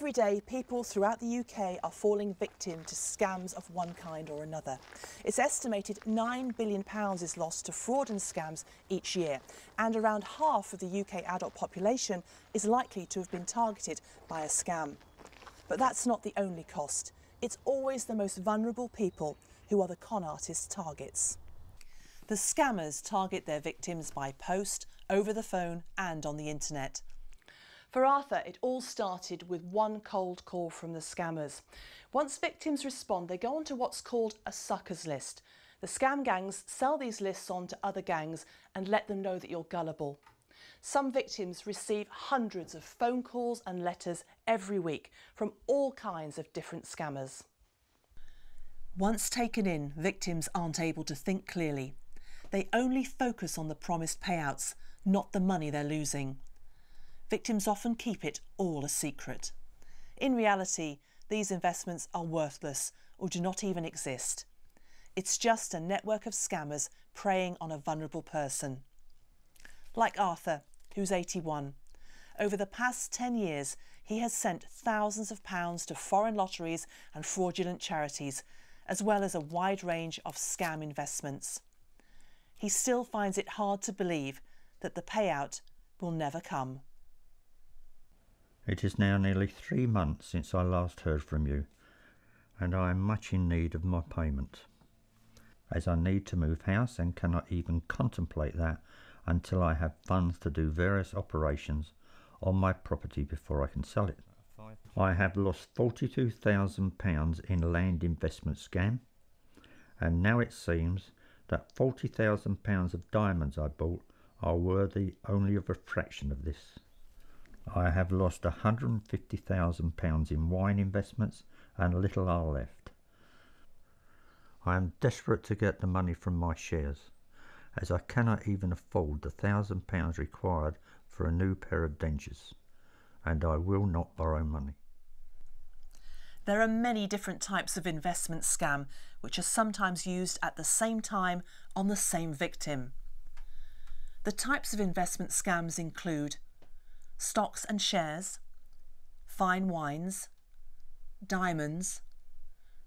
Every day, people throughout the UK are falling victim to scams of one kind or another. It's estimated £9 billion is lost to fraud and scams each year, and around half of the UK adult population is likely to have been targeted by a scam. But that's not the only cost. It's always the most vulnerable people who are the con artists' targets. The scammers target their victims by post, over the phone and on the internet. For Arthur, it all started with one cold call from the scammers. Once victims respond, they go onto what's called a suckers list. The scam gangs sell these lists on to other gangs and let them know that you're gullible. Some victims receive hundreds of phone calls and letters every week from all kinds of different scammers. Once taken in, victims aren't able to think clearly. They only focus on the promised payouts, not the money they're losing. Victims often keep it all a secret. In reality, these investments are worthless or do not even exist. It's just a network of scammers preying on a vulnerable person. Like Arthur, who's 81. Over the past 10 years, he has sent thousands of pounds to foreign lotteries and fraudulent charities, as well as a wide range of scam investments. He still finds it hard to believe that the payout will never come. It is now nearly 3 months since I last heard from you, and I am much in need of my payment, as I need to move house and cannot even contemplate that until I have funds to do various operations on my property before I can sell it. I have lost £42,000 in land investment scam, and now it seems that £40,000 of diamonds I bought are worthy only of a fraction of this. I have lost £150,000 in wine investments and little are left. I am desperate to get the money from my shares, as I cannot even afford the £1,000 required for a new pair of dentures, and I will not borrow money. There are many different types of investment scam which are sometimes used at the same time on the same victim. The types of investment scams include stocks and shares, fine wines, diamonds,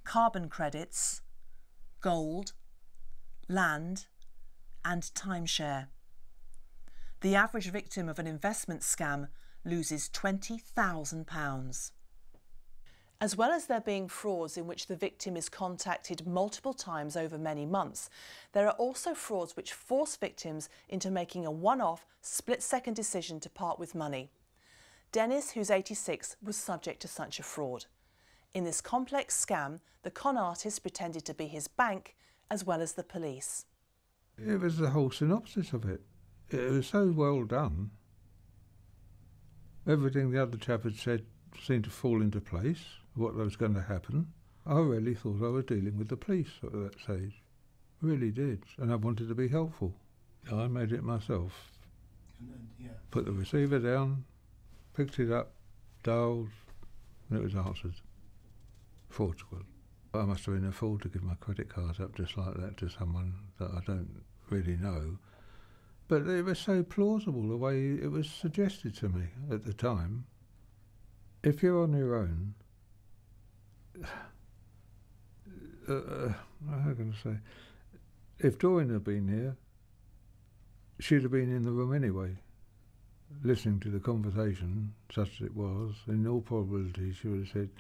carbon credits, gold, land and timeshare. The average victim of an investment scam loses £20,000. As well as there being frauds in which the victim is contacted multiple times over many months, there are also frauds which force victims into making a one-off, split-second decision to part with money. Dennis, who's 86, was subject to such a fraud. In this complex scam, the con artist pretended to be his bank as well as the police. It was the whole synopsis of it. It was so well done. Everything the other chap had said seemed to fall into place, what was going to happen. I really thought I was dealing with the police at that stage. Really did. And I wanted to be helpful. I made it myself. Put the receiver down, picked it up, dialed, and it was answered. Fortunate. I must have been a fool to give my credit card up just like that to someone that I don't really know. But it was so plausible the way it was suggested to me at the time. If you're on your own, how can I say, if Doreen had been here, she'd have been in the room anyway, listening to the conversation, such as it was. In all probability, she would have said,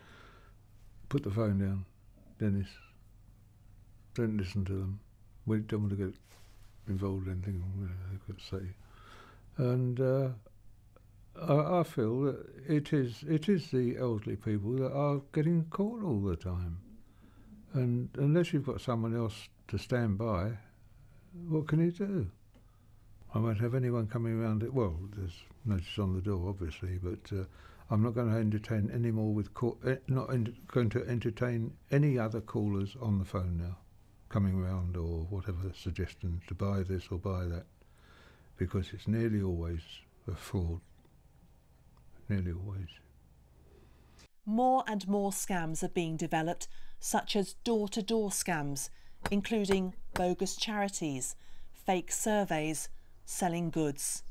put the phone down, Dennis, don't listen to them. We don't want to get involved in anything they could say. And I feel that it is the elderly people that are getting caught all the time. And unless you've got someone else to stand by, what can you do? I won't have anyone coming around it. Well, there's notice on the door, obviously, but I'm not going to entertain any more with going to entertain any other callers on the phone now, coming around or whatever suggestions to buy this or buy that, because it's nearly always a fraud. Nearly always. More and more scams are being developed, such as door-to-door scams, including bogus charities, fake surveys, selling goods,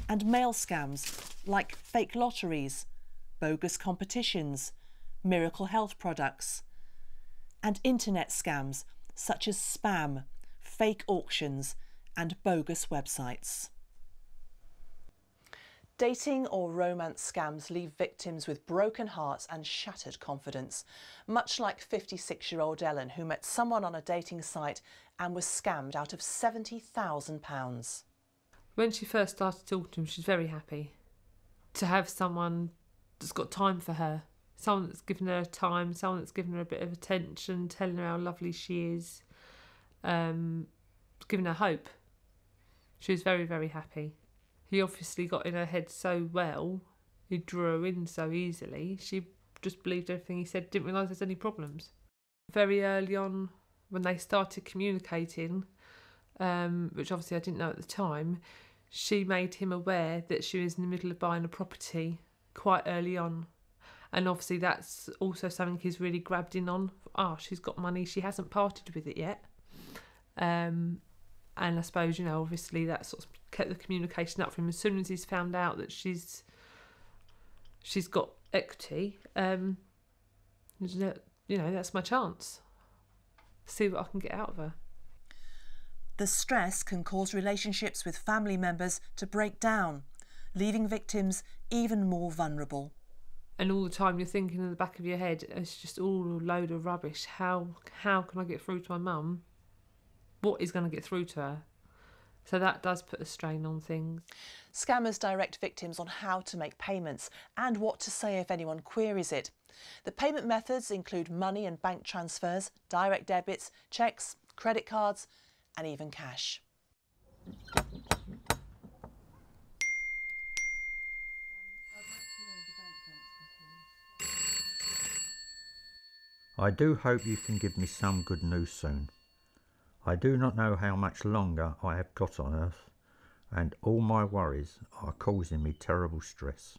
and mail scams like fake lotteries, bogus competitions, miracle health products, and internet scams such as spam, fake auctions and bogus websites. Dating or romance scams leave victims with broken hearts and shattered confidence, much like 56-year-old Ellen, who met someone on a dating site and was scammed out of £70,000. When she first started talking to him, she's very happy to have someone that's got time for her, someone that's given her time, someone that's given her a bit of attention, telling her how lovely she is, giving her hope. She was very, very happy. He obviously got in her head so well, he drew her in so easily, she just believed everything he said, didn't realise there's any problems. Very early on, when they started communicating, which obviously I didn't know at the time, she made him aware that she was in the middle of buying a property quite early on. And obviously that's also something he's really grabbed in on. She's got money, she hasn't parted with it yet. And I suppose, you know, obviously that sort of kept the communication up for him. As soon as he's found out that she's got equity, you know, that's my chance. See what I can get out of her. The stress can cause relationships with family members to break down, leaving victims even more vulnerable. And all the time you're thinking in the back of your head, it's just all a load of rubbish. How can I get through to my mum? What is going to get through to her? So that does put a strain on things. Scammers direct victims on how to make payments and what to say if anyone queries it. The payment methods include money and bank transfers, direct debits, cheques, credit cards and even cash. I do hope you can give me some good news soon. I do not know how much longer I have got on earth, and all my worries are causing me terrible stress.